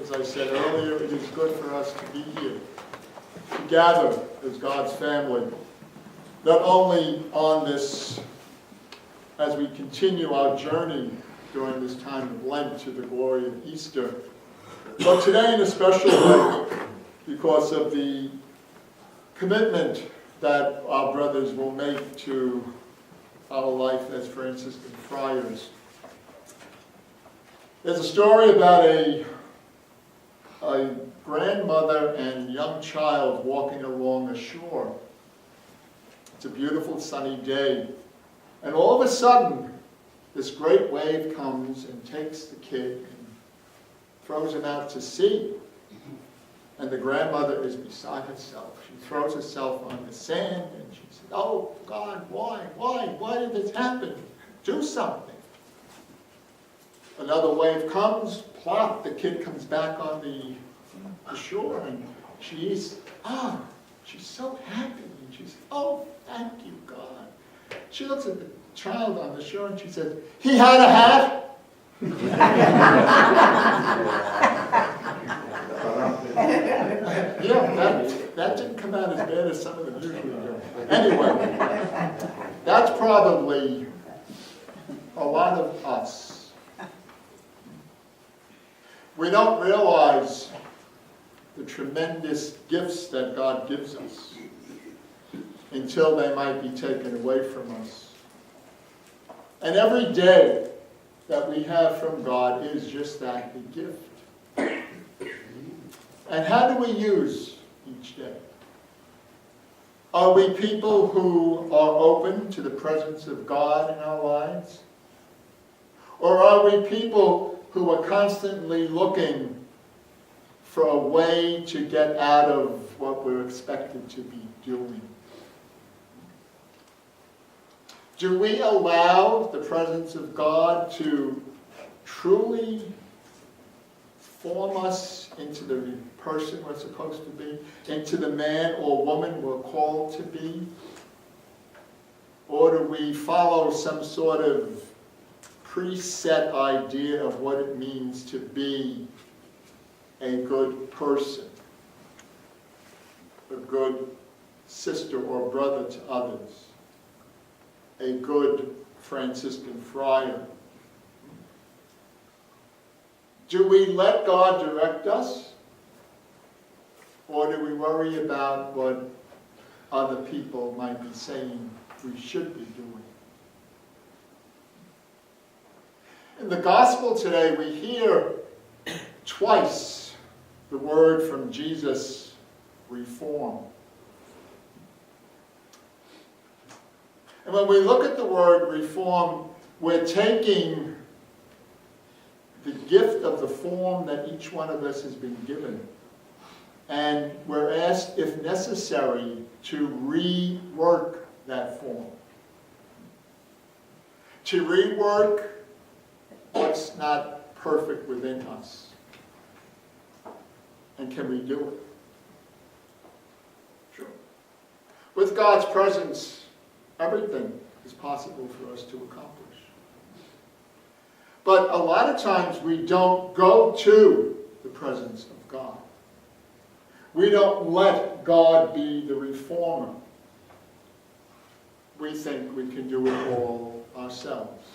As I said earlier, it is good for us to be here, to gather as God's family, not only on this, as we continue our journey during this time of Lent to the glory of Easter, but today in a special way because of the commitment that our brothers will make to our life as Franciscan friars. There's a story about a grandmother and young child walking along a shore. It's a beautiful sunny day. And all of a sudden, this great wave comes and takes the kid and throws him out to sea. And the grandmother is beside herself. She throws herself on the sand and she says, "Oh God, why? Why did this happen? Do something." Another wave comes, plop, the kid comes back on the shore, and she's so happy. And she says, "Oh, thank you, God." She looks at the child on the shore and she says, "He had a hat?" Yeah, that didn't come out as bad as some of them usually do. Anyway, that's probably a lot of us. We don't realize the tremendous gifts that God gives us until they might be taken away from us. And every day that we have from God is just that, a gift. And how do we use each day? Are we people who are open to the presence of God in our lives? Or are we people who are constantly looking for a way to get out of what we're expected to be doing? Do we allow the presence of God to truly form us into the person we're supposed to be, into the man or woman we're called to be? Or do we follow some sort of preset idea of what it means to be a good person, a good sister or brother to others, a good Franciscan friar? Do we let God direct us? Or do we worry about what other people might be saying we should be doing? In the gospel today, we hear twice the word from Jesus, reform. And when we look at the word reform, we're taking the gift of the form that each one of us has been given, and we're asked, if necessary, to rework that form. To rework what's not perfect within us. And can we do it? Sure. With God's presence, everything is possible for us to accomplish. But a lot of times we don't go to the presence of God. We don't let God be the reformer. We think we can do it all ourselves.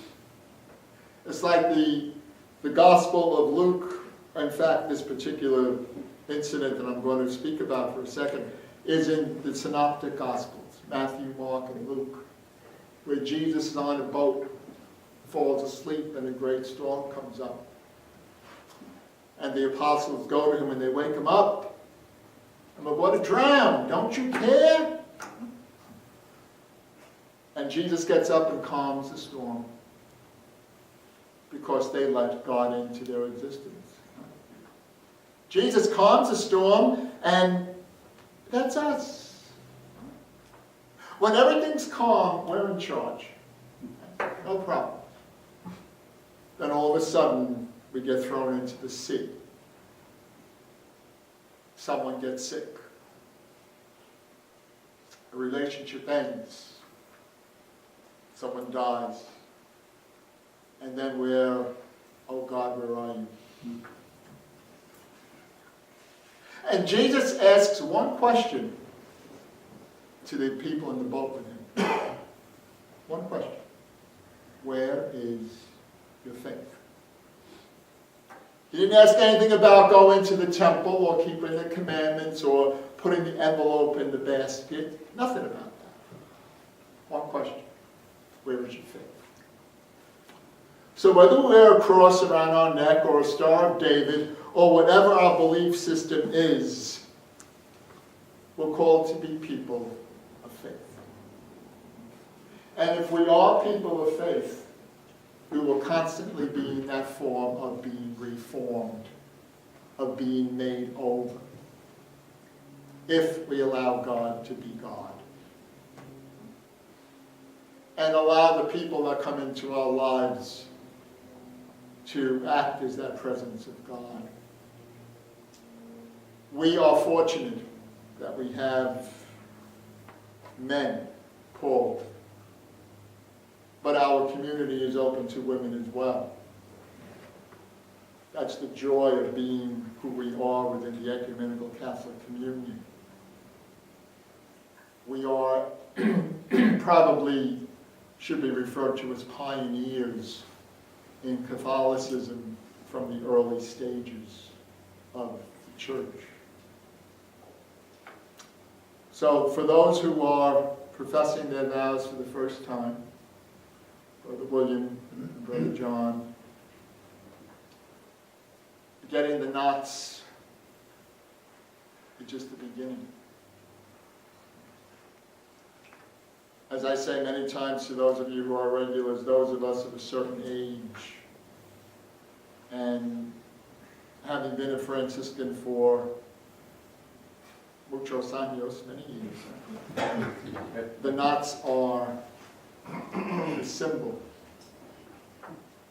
It's like the Gospel of Luke. In fact, this particular incident that I'm going to speak about for a second is in the Synoptic Gospels, Matthew, Mark, and Luke, where Jesus is on a boat, falls asleep, and a great storm comes up. And the apostles go to him and they wake him up. "I'm about to drown. Don't you care?" And Jesus gets up and calms the storm because they let God into their existence. Jesus calms the storm, and that's us. When everything's calm, we're in charge. No problem. Then all of a sudden, we get thrown into the sea. Someone gets sick. A relationship ends. Someone dies. And then we're, "Oh God, where are you?" And Jesus asks one question to the people in the boat with him. One question. Where is your faith? He didn't ask anything about going to the temple or keeping the commandments or putting the envelope in the basket. Nothing about that. One question. Where is your faith? So whether we wear a cross around our neck or a Star of David or whatever our belief system is, we're called to be people of faith. And if we are people of faith, we will constantly be in that form of being reformed, of being made over, if we allow God to be God. And allow the people that come into our lives to act as that presence of God. We are fortunate that we have men called, but our community is open to women as well. That's the joy of being who we are within the ecumenical Catholic community. We are probably should be referred to as pioneers in Catholicism from the early stages of the church. So for those who are professing their vows for the first time, Brother William and Brother John, getting the knots is just the beginning. As I say many times to those of you who are regulars, those of us of a certain age, and having been a Franciscan for muchos años, many years, the knots are the symbol.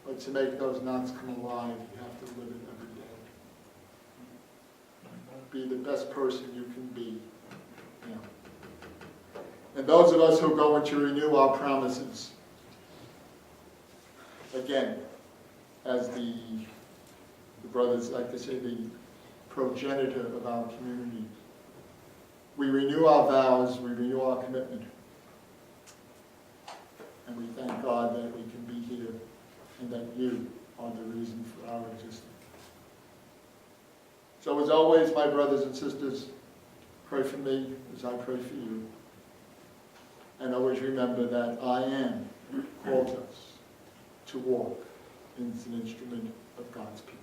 But to make those knots come alive, you have to live it every day. Be the best person you can be. You know. And those of us who are going to renew our promises, again, as the brothers like to say, the progenitor of our community, we renew our vows, we renew our commitment. And we thank God that we can be here and that you are the reason for our existence. So as always, my brothers and sisters, pray for me as I pray for you. And always remember that I am called us to walk as an instrument of God's peace.